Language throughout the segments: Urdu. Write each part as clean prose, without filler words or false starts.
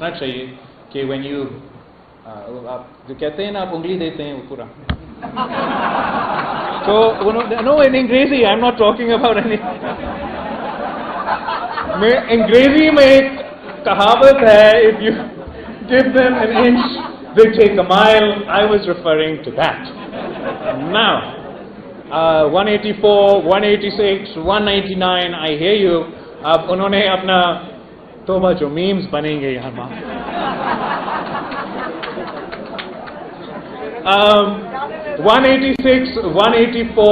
سوچنا چاہیے کہ when you آپ جو کہتے ہیں نا آپ انگلی دیتے ہیں وہ پورا تو نو ان انگریزی I am not talking about any میں انگریزی میں ایک کہاوت ہے if you give them an inch they take a mile. I was referring to that. Now 184, 186, 199 I hear you. اب انہوں نے اپنا توبہ جو میمز بنیں گے یہاں 186, 184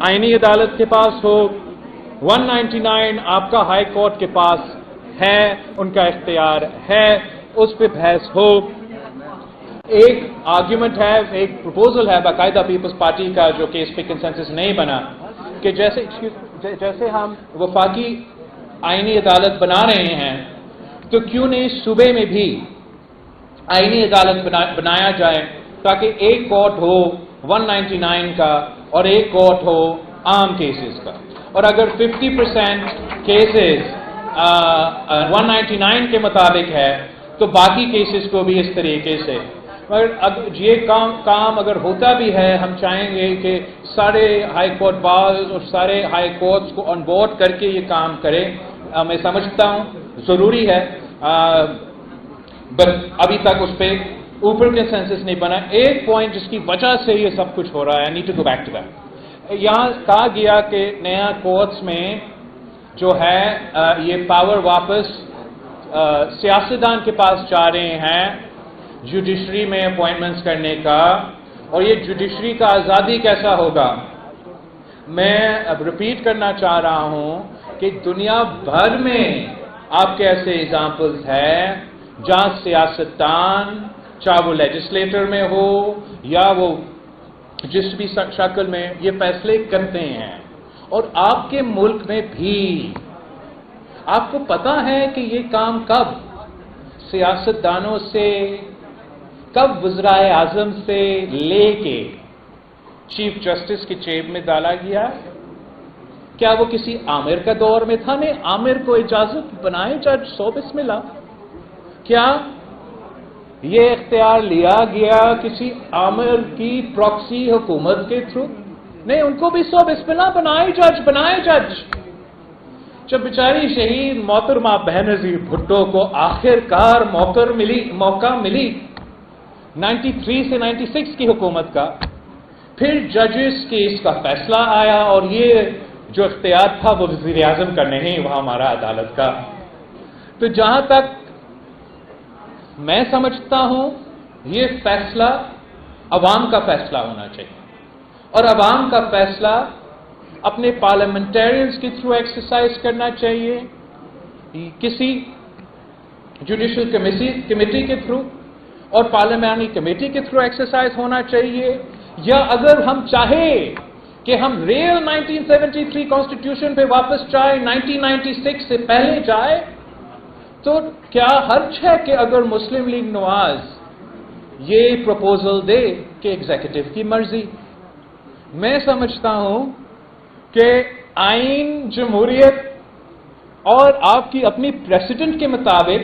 آئینی عدالت کے پاس ہو, 199 آپ کا ہائی کورٹ کے پاس ہے, ان کا اختیار ہے, اس پہ بحث ہو. ایک آرگیومنٹ ہے, ایک پروپوزل ہے باقاعدہ پیپلز پارٹی کا جو کہ اس پہ کنسنسس نہیں بنا کہ جیسے ہم وفاقی آئینی عدالت بنا رہے ہیں تو کیوں نہیں صوبے میں بھی آئینی عدالت بنایا جائے تاکہ ایک کورٹ ہو 199 کا اور ایک کورٹ ہو عام کیسز کا. اور اگر 50% کیسز 199 کے مطابق ہے تو باقی کیسز کو بھی اس طریقے سے. مگر یہ کام اگر ہوتا بھی ہے, ہم چاہیں گے کہ سارے ہائی کورٹ بارز اور سارے ہائی کورٹس کو آن بورڈ کر کے یہ کام کرے. میں سمجھتا ہوں ضروری ہے, بٹ ابھی تک اس پہ اوپر کنسنسس نہیں بنا. ایک پوائنٹ جس کی وجہ سے یہ سب کچھ ہو رہا ہے, need to go back to that. یہاں کہا گیا کہ نیا کورٹس میں جو ہے یہ پاور واپس سیاستدان کے پاس جا رہے ہیں جوڈیشری میں اپوائنٹمنٹس کرنے کا, اور یہ جوڈیشری کا آزادی کیسا ہوگا. میں اب ریپیٹ کرنا چاہ رہا ہوں کہ دنیا بھر میں آپ کے ایسے ایگزامپلز ہیں جہاں سیاستدان, چاہے وہ لیجسلیٹر میں ہو یا وہ جس بھی شکل میں, یہ فیصلے کرتے ہیں. اور آپ کے ملک میں بھی آپ کو پتا ہے کہ یہ کام کب سیاستدانوں سے, کب وزرائے اعظم سے لے کے چیف جسٹس کی جیب میں ڈالا گیا. کیا وہ کسی عامر کا دور میں تھا؟ نہیں, عامر کو اجازت بنائے جج 100 بسم اللہ. کیا یہ اختیار لیا گیا کسی عامر کی پراکسی حکومت کے تھرو؟ نہیں, ان کو بھی 100 بسم اللہ بنائے جج. جب بیچاری شہید محترمہ بینظیر بھٹو کو آخر کار موقع ملی 93 سے 96 کی حکومت کا, پھر ججز کی اس کا فیصلہ آیا اور یہ جو اختیار تھا وہ وزیر اعظم کا نہیں, وہ ہمارا عدالت کا. تو جہاں تک میں سمجھتا ہوں یہ فیصلہ عوام کا فیصلہ ہونا چاہیے, اور عوام کا فیصلہ اپنے پارلیمنٹیرینز کے تھرو ایکسرسائز کرنا چاہیے, کسی جوڈیشل کمیٹی کے تھرو اور پارلیمانی کمیٹی کے تھرو ایکسرسائز ہونا چاہیے. یا اگر ہم چاہیں کہ ہم ریل 1973 کانسٹیٹیوشن پہ واپس جائیں, 1996 سے پہلے جائے, تو کیا حرج ہے کہ اگر مسلم لیگ نواز یہ پروپوزل دے کہ ایگزیکٹو کی مرضی. میں سمجھتا ہوں کہ آئین جمہوریت اور آپ کی اپنی پریسیڈنٹ کے مطابق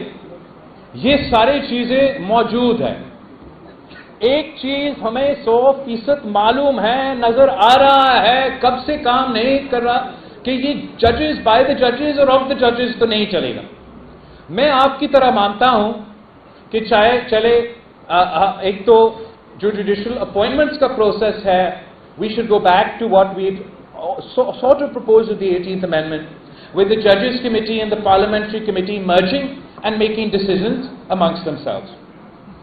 یہ ساری چیزیں موجود ہیں. ایک چیز ہمیں 100% معلوم ہے, نظر آ رہا ہے, کب سے کام نہیں کر رہا, کہ یہ ججز بائی دا ججز اور آف دا ججز تو نہیں چلے گا. میں آپ کی طرح مانتا ہوں کہ چاہے چلے ایک تو جو جوڈیشل اپوائنٹمنٹس کا پروسیس ہے, we should go back to what we sort of proposed with the 18th Amendment, with the Judges Committee and the Parliamentary Committee merging and making decisions amongst themselves.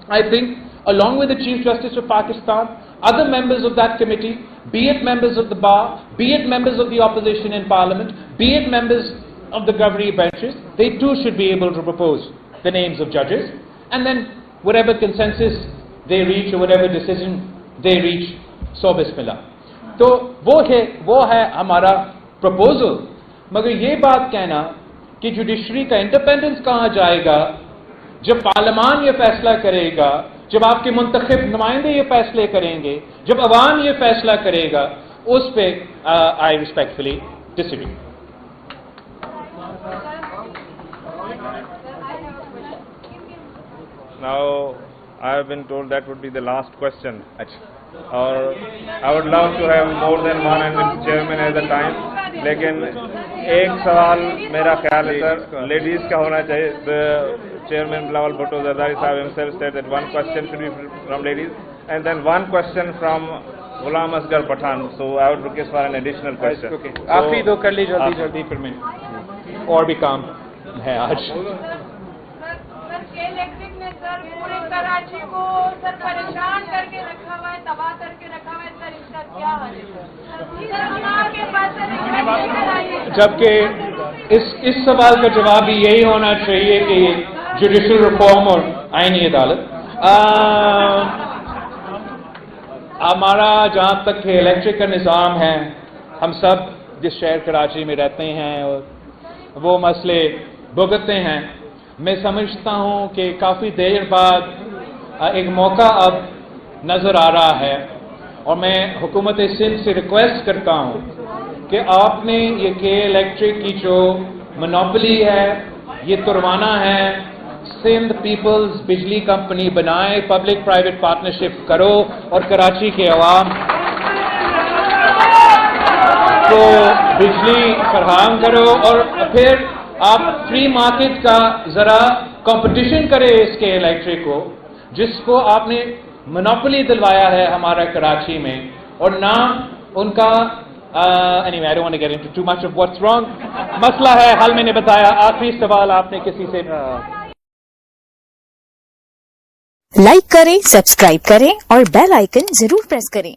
I think along with the Chief Justice of Pakistan, other members of that committee, be it members of the bar, be it members of the opposition in Parliament, be it members of the governing benches, they too should be able to propose the names of judges, and then whatever consensus they reach or whatever decision they reach, so bismillah. تو وہ ہے ہمارا پروپوزل. مگر یہ بات کہنا کہ جوڈیشری کا انڈیپینڈنس کہاں جائے گا جب پارلیمان یہ فیصلہ کرے گا, جب آپ کے منتخب نمائندے یہ فیصلے کریں گے, جب عوام یہ فیصلہ کرے گا, اس پہ I respectfully disagree. Now, I have been told that would be the last question. Or I would love to have more than one and the chairman at the time. لیکن ایک سوال میرا خیال ہے سر لیڈیز کا ہونا چاہیے. The chairman بلاول بھٹو زرداری صاحب himself said that one question should be from ladies and then one question from Ghulam Asghar Pathan. So I would request for an additional question. آخری دو کر لی جلدی پھر میں اور بھی کام ہے آج. الیکٹرک نے سر پورے کراچی کو سر پریشان کر کے رکھا ہوا ہے, تباہ کر کے رکھا ہوا ہے سر, اس کا کیا حل ہے؟ جبکہ اس سوال کا جواب بھی یہی ہونا چاہیے کہ جوڈیشل ریفارم اور آئینی عدالت. ہمارا جہاں تک کہ الیکٹرک کا نظام ہے, ہم سب جس شہر کراچی میں رہتے ہیں اور وہ مسئلے بھگتتے ہیں. میں سمجھتا ہوں کہ کافی دیر بعد ایک موقع اب نظر آ رہا ہے اور میں حکومت سندھ سے ریکویسٹ کرتا ہوں کہ آپ نے یہ کہ الیکٹرک کی جو منوپلی ہے یہ تروانا ہے. سندھ پیپلز بجلی کمپنی بنائے, پبلک پرائیویٹ پارٹنرشپ کرو اور کراچی کے عوام کو بجلی فراہم کرو اور پھر آپ فری مارکیٹ کا ذرا کمپٹیشن کرے اس کے الیکٹرک کو, جس کو آپ نے منوپلی دلوایا ہے ہمارا کراچی میں, اور نہ ان کا anyway, I don't want to get into too much of what's wrong. مسئلہ ہے حل میں نے بتایا. آخری سوال آپ نے کسی سے لائک کریں, سبسکرائب کریں اور بیل آئیکن ضرور پریس کریں.